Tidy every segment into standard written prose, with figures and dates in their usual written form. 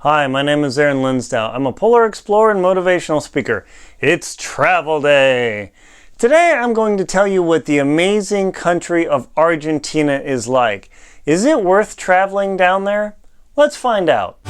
Hi, my name is Linsdau. I'm a polar explorer and motivational speaker. It's travel day! Today I'm going to tell you what the amazing country of Argentina is like. Is it worth traveling down there? Let's find out.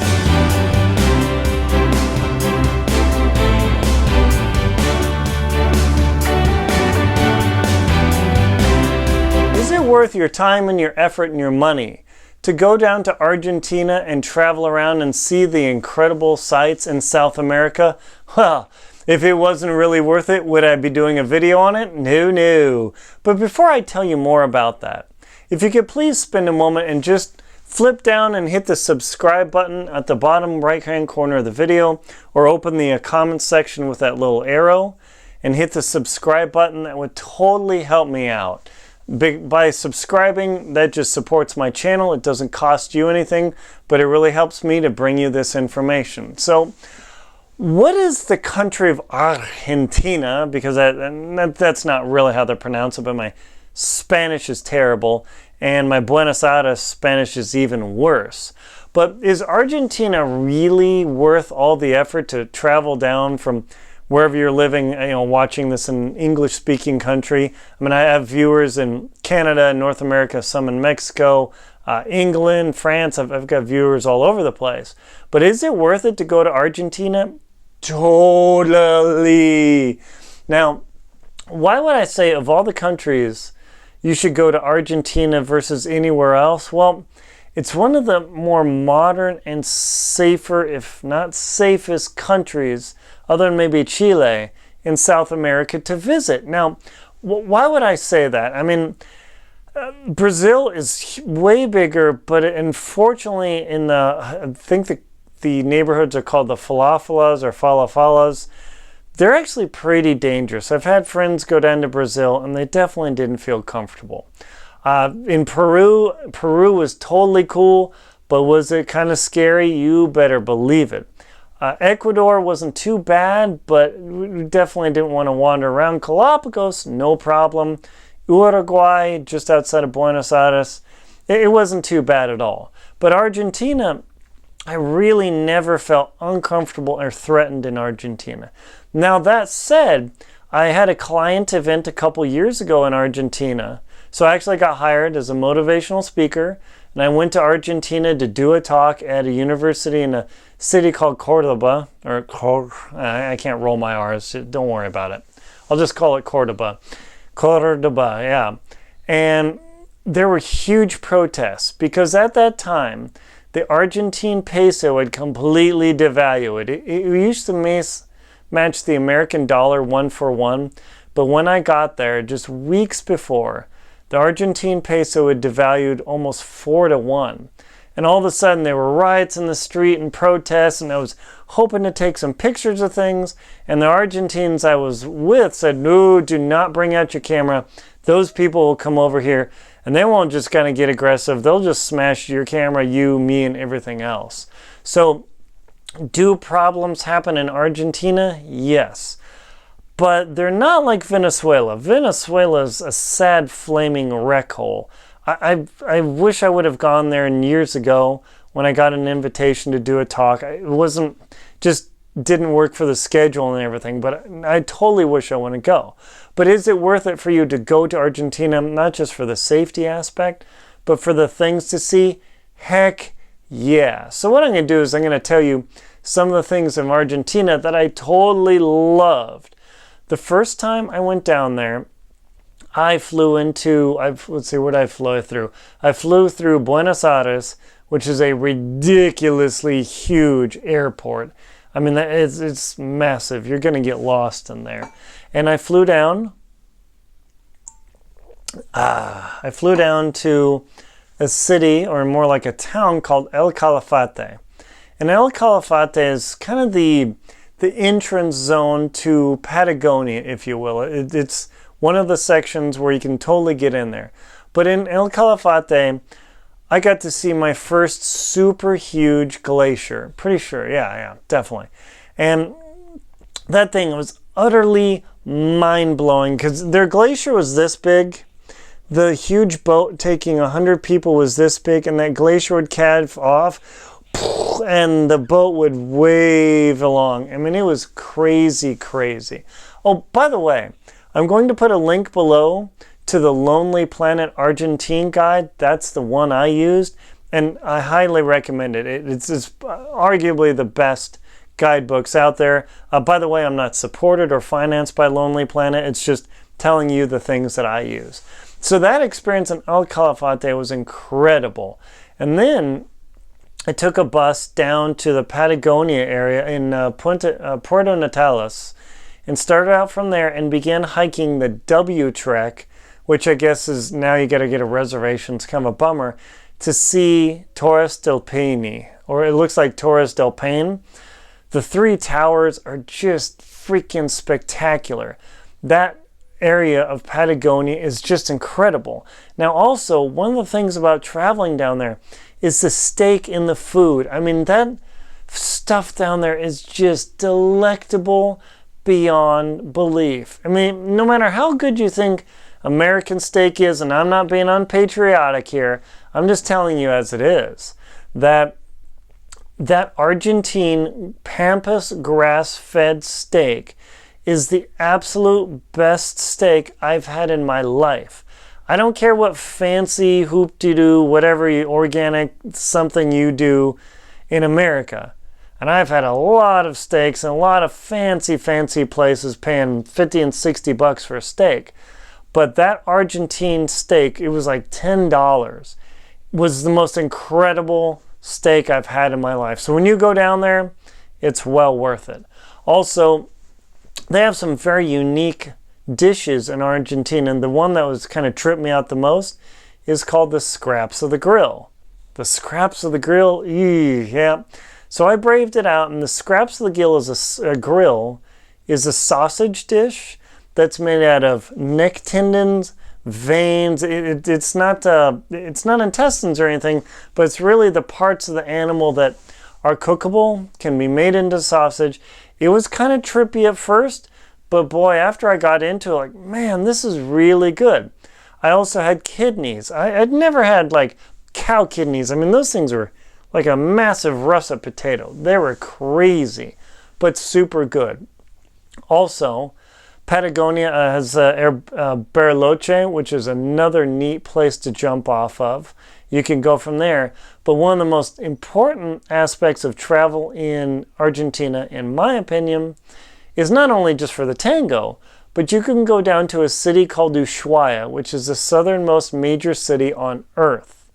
Is it worth your time and your effort and your money to go down to Argentina and travel around and see the incredible sights in South America? Well, if it wasn't really worth it, would I be doing a video on it? No. But before I tell you more about that, if you could please spend a moment and just flip down and hit the subscribe button at the bottom right-hand corner of the video, or open the comments section with that little arrow and hit the subscribe button. That would totally help me out. By subscribing, that just supports my channel. It doesn't cost you anything, but it really helps me to bring you this information. So, what is the country of Argentina? Because that's not really how they pronounce it, but my Spanish is terrible, and my Buenos Aires Spanish is even worse. But is Argentina really worth all the effort to travel down from wherever you're living, watching this in an English-speaking country? I mean, I have viewers in Canada, North America, some in Mexico, England, France. I've got viewers all over the place. But is it worth it to go to Argentina? Totally. Now, why would I say of all the countries you should go to Argentina versus anywhere else? Well, it's one of the more modern and safer, if not safest, countries, other than maybe Chile, in South America to visit. Now, why would I say that? I mean, Brazil is way bigger, but unfortunately I think the neighborhoods are called the falafelas or falafalas. They're actually pretty dangerous. I've had friends go down to Brazil and they definitely didn't feel comfortable. In Peru was totally cool, but was it kind of scary? You better believe it. Ecuador wasn't too bad, but we definitely didn't want to wander around. Galapagos, no problem. Uruguay, just outside of Buenos Aires, it wasn't too bad at all. But Argentina, I really never felt uncomfortable or threatened in Argentina. Now that said, I had a client event a couple years ago in Argentina. So I actually got hired as a motivational speaker, and I went to Argentina to do a talk at a university in a city called Cordoba, I can't roll my R's, don't worry about it. I'll just call it Cordoba. Cordoba, yeah. And there were huge protests because at that time, the Argentine peso had completely devalued. It used to match the American dollar 1-for-1, but when I got there, just weeks before, the Argentine peso had devalued almost 4-to-1. And all of a sudden there were riots in the street and protests, and I was hoping to take some pictures of things, and the Argentines I was with said, no, do not bring out your camera. Those people will come over here and they won't just kind of get aggressive. They'll just smash your camera, you, me, and everything else. So do problems happen in Argentina? Yes. But they're not like Venezuela. Venezuela is a sad, flaming wreck hole. I wish I would have gone there years ago when I got an invitation to do a talk. It didn't work for the schedule and everything, but I totally wish I want to go. But is it worth it for you to go to Argentina, not just for the safety aspect, but for the things to see? Heck yeah. So what I'm going to do is I'm going to tell you some of the things in Argentina that I totally loved. The first time I went down there, I flew into, let's see, where did I fly through? I flew through Buenos Aires, which is a ridiculously huge airport. I mean, it's massive. You're going to get lost in there. And I flew down. I flew down to a city, or more like a town, called El Calafate. And El Calafate is kind of the entrance zone to Patagonia, if you will. It's one of the sections where you can totally get in there. But in El Calafate, I got to see my first super huge glacier. Pretty sure, yeah, definitely. And that thing was utterly mind-blowing because their glacier was this big. The huge boat taking 100 people was this big, and that glacier would calve off and the boat would wave along. I mean, it was crazy, crazy. Oh, by the way, I'm going to put a link below to the Lonely Planet Argentine guide. That's the one I used, and I highly recommend it. It's arguably the best guidebooks out there. By the way, I'm not supported or financed by Lonely Planet. It's just telling you the things that I use. So that experience in El Calafate was incredible. And then I took a bus down to the Patagonia area in Puerto Natalas and started out from there and began hiking the W Trek, which I guess is now you got to get a reservation. It's kind of a bummer, to see Torres del Paine, or it looks like Torres del Paine. The three towers are just freaking spectacular. That area of Patagonia is just incredible. Now also, one of the things about traveling down there is the steak in the food. I mean, that stuff down there is just delectable beyond belief. I mean, no matter how good you think American steak is, and I'm not being unpatriotic here, I'm just telling you as it is, that Argentine Pampas grass-fed steak is the absolute best steak I've had in my life. I don't care what fancy hoop-de-doo, whatever organic something you do in America. And I've had a lot of steaks and a lot of fancy places paying 50 and 60 bucks for a steak. But that Argentine steak, it was like $10, was the most incredible steak I've had in my life. So when you go down there, it's well worth it. Also, they have some very unique dishes in Argentina, and the one that was kind of tripped me out the most is called the scraps of the grill. The scraps of the grill, yeah. So I braved it out, and the scraps of the grill is a sausage dish that's made out of neck tendons, veins. It's not intestines or anything, but it's really the parts of the animal that are cookable, can be made into sausage. It was kind of trippy at first, but boy, after I got into it, like, man, this is really good. I also had kidneys. I'd never had like cow kidneys. I mean, those things were like a massive russet potato. They were crazy, but super good. Also, Patagonia has Bariloche, which is another neat place to jump off of. You can go from there. But one of the most important aspects of travel in Argentina, in my opinion, is not only just for the tango, but you can go down to a city called Ushuaia, which is the southernmost major city on Earth.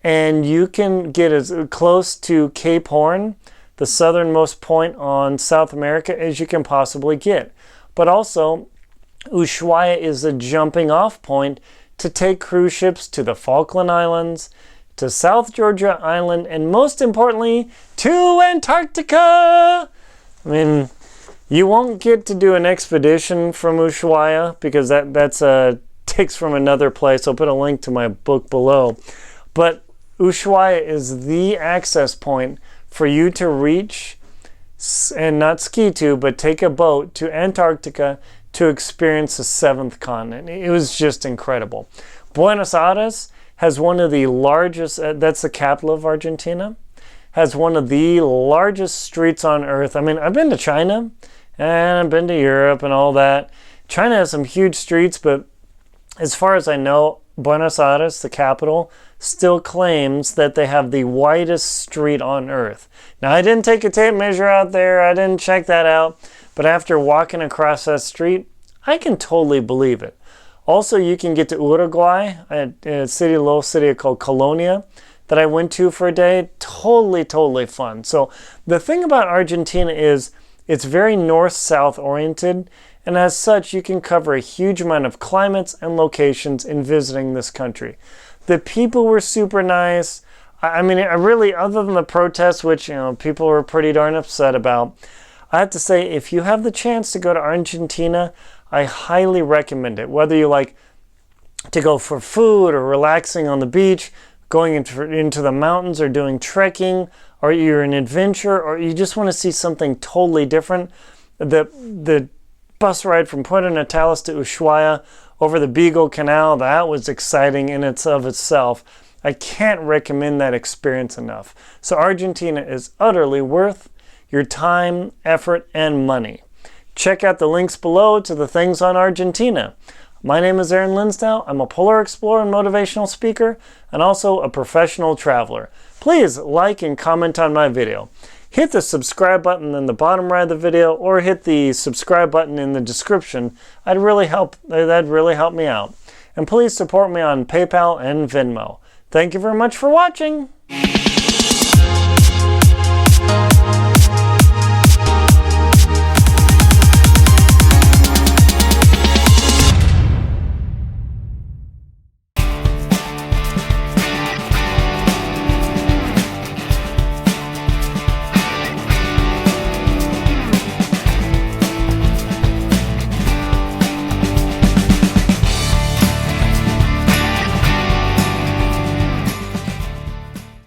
And you can get as close to Cape Horn, the southernmost point on South America, as you can possibly get. But also, Ushuaia is a jumping off point to take cruise ships to the Falkland Islands, to South Georgia Island, and most importantly, to Antarctica. I mean, you won't get to do an expedition from Ushuaia because that's takes from another place. I'll put a link to my book below. But Ushuaia is the access point for you to reach and not ski to, but take a boat to Antarctica to experience the seventh continent. It was just incredible. Buenos Aires has one of the largest, that's the capital of Argentina, has one of the largest streets on earth. I mean, I've been to China and I've been to Europe and all that. China has some huge streets, but as far as I know, Buenos Aires, the capital, still claims that they have the widest street on earth. Now, I didn't take a tape measure out there. I didn't check that out. But after walking across that street, I can totally believe it. Also, you can get to Uruguay, a little city called Colonia, that I went to for a day. Totally fun. So the thing about Argentina is it's very north-south oriented, and as such, you can cover a huge amount of climates and locations in visiting this country. The people were super nice. I mean, I really, other than the protests, which, people were pretty darn upset about, I have to say, if you have the chance to go to Argentina, I highly recommend it. Whether you like to go for food or relaxing on the beach, going into the mountains or doing trekking, or you're an adventurer, or you just want to see something totally different, the bus ride from Puerto Natalas to Ushuaia over the Beagle Canal, that was exciting in of itself. I can't recommend that experience enough. So Argentina is utterly worth your time, effort, and money. Check out the links below to the things on Argentina. My name is Aaron Linsdau. I'm a polar explorer and motivational speaker, and also a professional traveler. Please like and comment on my video. Hit the subscribe button in the bottom right of the video, or hit the subscribe button in the description. That'd really help me out. And please support me on PayPal and Venmo. Thank you very much for watching.